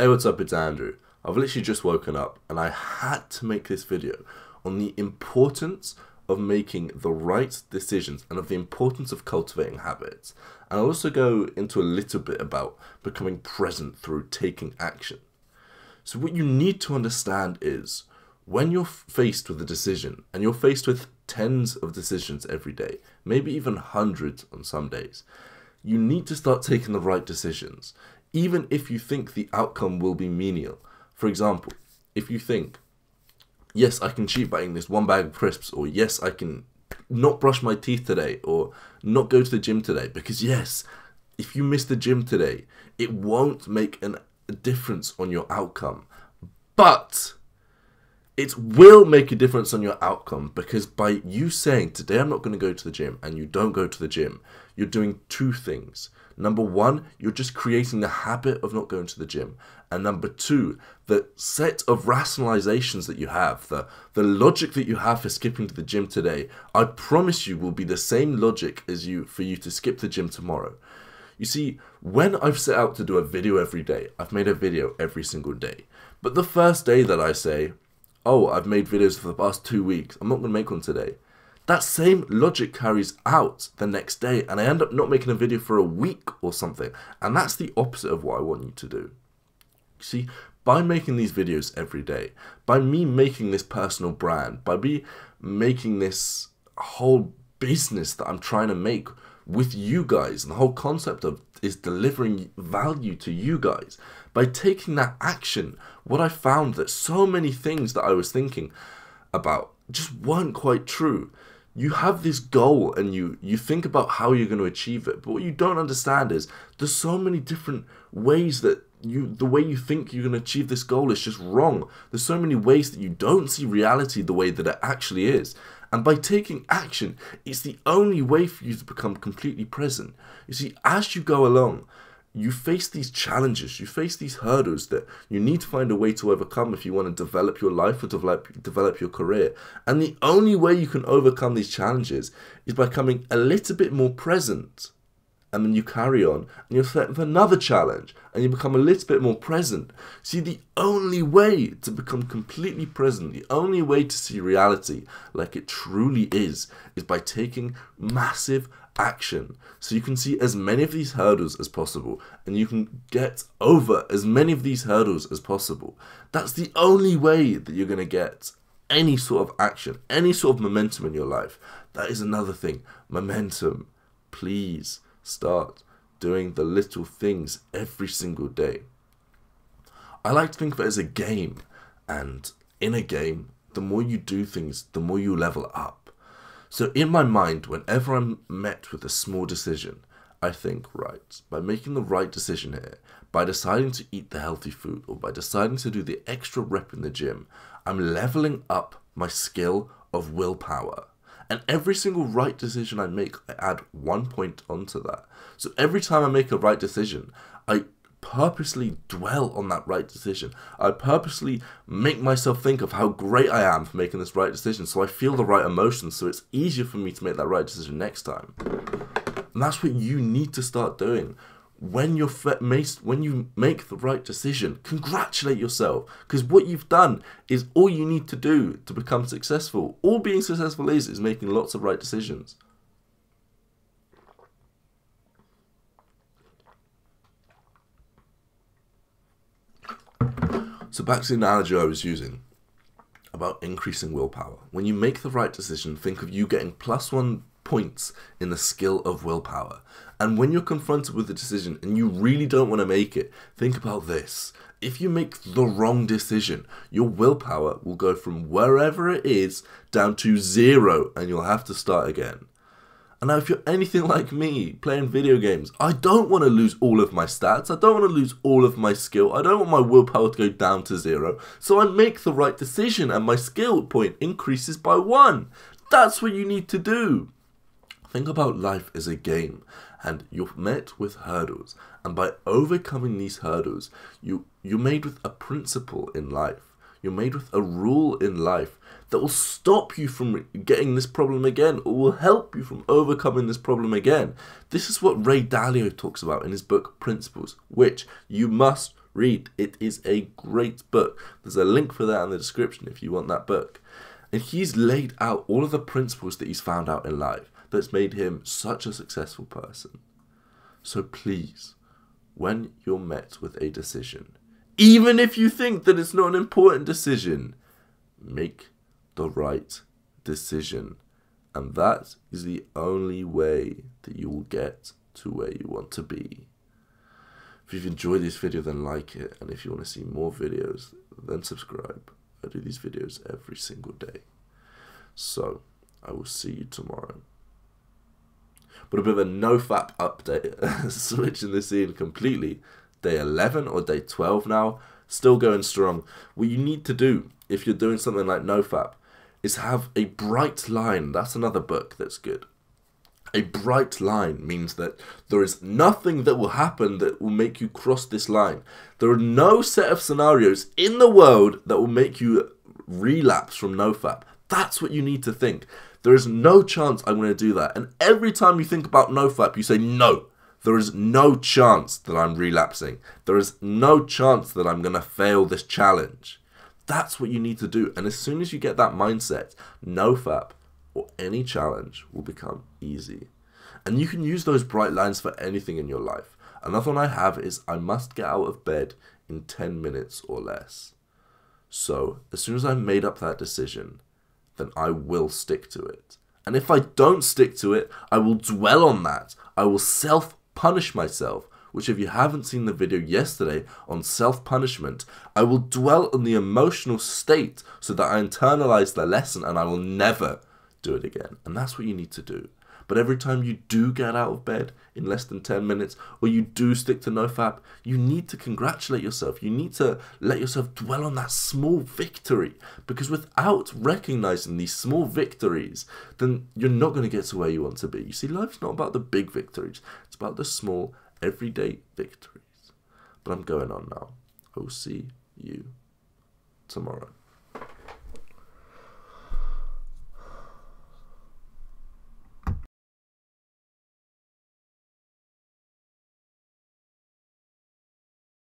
Hey, what's up? It's Andrew. I've literally just woken up and I had to make this video on the importance of making the right decisions and of the importance of cultivating habits. And I'll also go into a little bit about becoming present through taking action. So what you need to understand is when you're faced with a decision, and you're faced with tens of decisions every day, maybe even hundreds on some days, you need to start taking the right decisions, even if you think the outcome will be menial. For example, if you think, yes, I can cheat by eating this one bag of crisps, or yes, I can not brush my teeth today, or not go to the gym today, because yes, if you miss the gym today, it won't make a difference on your outcome. But it will make a difference on your outcome, because by you saying, today I'm not going to go to the gym, and you don't go to the gym, you're doing two things. Number one, you're just creating the habit of not going to the gym. And number two, the set of rationalizations that you have, the logic that you have for skipping to the gym today, I promise you will be the same logic as for you to skip the gym tomorrow. You see, when I've set out to do a video every day, I've made a video every single day. But the first day that I say, oh, I've made videos for the past 2 weeks, I'm not going to make one today, that same logic carries out the next day, and I end up not making a video for a week or something. And that's the opposite of what I want you to do. You see, by making these videos every day, by me making this personal brand, by me making this whole business that I'm trying to make with you guys, and the whole concept of is delivering value to you guys, by taking that action, what I found that so many things that I was thinking about just weren't quite true. You have this goal and you think about how you're going to achieve it, but what you don't understand is there's so many different ways that the way you think you're going to achieve this goal is just wrong. There's so many ways that you don't see reality the way that it actually is. And by taking action, it's the only way for you to become completely present. You see, as you go along, you face these challenges, you face these hurdles that you need to find a way to overcome if you want to develop your life or develop your career. And the only way you can overcome these challenges is by becoming a little bit more present. And then you carry on and you're set with another challenge and you become a little bit more present. See, the only way to become completely present, the only way to see reality like it truly is by taking massive action. So you can see as many of these hurdles as possible and you can get over as many of these hurdles as possible. That's the only way that you're going to get any sort of action, any sort of momentum in your life. That is another thing. Momentum. Please start doing the little things every single day. I like to think of it as a game, and in a game, the more you do things, the more you level up. So in my mind, whenever I'm met with a small decision, I think, right, by making the right decision here, by deciding to eat the healthy food, or by deciding to do the extra rep in the gym, I'm leveling up my skill of willpower. And every single right decision I make, I add 1 point onto that. So every time I make a right decision, I purposely dwell on that right decision. I purposely make myself think of how great I am for making this right decision, so I feel the right emotions, so it's easier for me to make that right decision next time. And that's what you need to start doing. When you make the right decision, congratulate yourself, because what you've done is all you need to do to become successful. All being successful is making lots of right decisions. So back to the analogy I was using about increasing willpower. When you make the right decision, think of you getting +1 points in the skill of willpower. And when you're confronted with a decision and you really don't want to make it, think about this. If you make the wrong decision, your willpower will go from wherever it is down to 0 and you'll have to start again. And now if you're anything like me, playing video games, I don't want to lose all of my stats, I don't want to lose all of my skill, I don't want my willpower to go down to 0, so I make the right decision and my skill point increases by 1. That's what you need to do. Think about life as a game, and you're met with hurdles, and by overcoming these hurdles, you're made with a principle in life. You're made with a rule in life that will stop you from getting this problem again, or will help you from overcoming this problem again. This is what Dalio talks about in his book Principles, which you must read. It is a great book. There's a link for that in the description if you want that book. And he's laid out all of the principles that he's found out in life that's made him such a successful person. So please, when you're met with a decision, even if you think that it's not an important decision, make the right decision. And that is the only way that you will get to where you want to be. If you've enjoyed this video, then like it. And if you want to see more videos, then subscribe. I do these videos every single day. So, I will see you tomorrow. But a bit of a no-fap update, switching the scene completely. Day 11 or day 12 now, still going strong. What you need to do, if you're doing something like no-fap, is have a bright line. That's another book that's good. A bright line means that there is nothing that will happen that will make you cross this line. There are no set of scenarios in the world that will make you relapse from nofap. That's what you need to think. There is no chance I'm going to do that. And every time you think about nofap, you say, no, there is no chance that I'm relapsing. There is no chance that I'm going to fail this challenge. That's what you need to do. And as soon as you get that mindset, nofap or any challenge will become easy. And you can use those bright lines for anything in your life. Another one I have is I must get out of bed in 10 minutes or less. So as soon as I've made up that decision, then I will stick to it. And if I don't stick to it, I will dwell on that. I will self-punish myself, which if you haven't seen the video yesterday on self-punishment, I will dwell on the emotional state so that I internalize the lesson and I will never do it again. And that's what you need to do. But every time you do get out of bed in less than 10 minutes, or you do stick to nofap, you need to congratulate yourself. You need to let yourself dwell on that small victory. Because without recognizing these small victories, then you're not going to get to where you want to be. You see, life's not about the big victories. It's about the small, everyday victories. But I'm going on now. I will see you tomorrow.